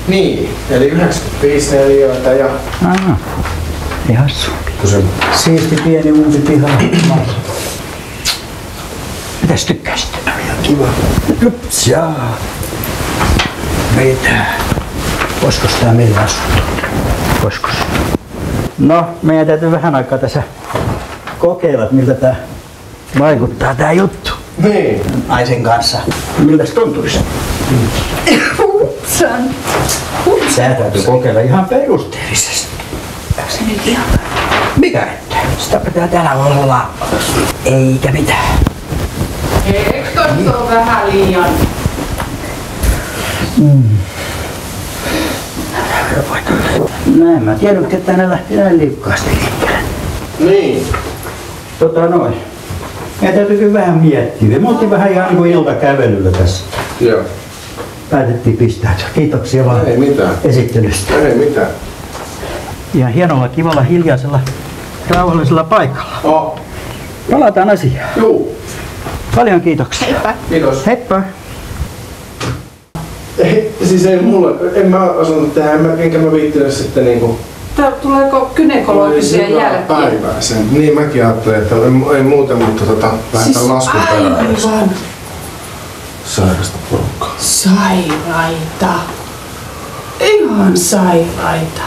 Niin, eli 95 neliöitä ja... Aha, ei hassu. Siisti pieni uusi piha. Mitäs tykkäsit? Ihan kiva. Ups, jaa. Mitä? Voiskos tää meillä asua? Voiskos? No, meidän täytyy vähän aikaa tässä kokeilla, miltä tää vaikuttaa tää juttu. Niin. Naisen kanssa. Miltäs tuntuisi? Sä täytyy kokeilla ihan perusteellisesti. Se nyt ihan... Mikä ettei? Sitä pitää täällä olla. Eikä mitään. Eikö tosta ole vähän liian? Näin mä tiedän, että tänne lähti näin liukkaasti liikkeelle. Niin. Noin. Meidän täytyy kyllä vähän miettiä. Me oltiin vähän ihan niin kuin iltakävelyllä tässä. Joo. Päätettiin pistää. Kiitoksia vaan Ei mitään. esittelystä. Ei mitään. Ihan hienolla, kivalla, hiljaisella, rauhallisella paikalla. Oh. Palataan asiaan. Juu. Paljon kiitoksia. Heippa. Kiitos. Heippa. Siis ei mulle, en mä osannut tehdä, enkä mä viittinyt sitten niinku... Tuleeko gynekologisia jälkiä? Päivää sen. Niin mäkin ajattelin, että ei muuten, mutta vähän siis laskun perään. Aivan. Sairasta porukkaa. Sairaita. Ihan sairaita.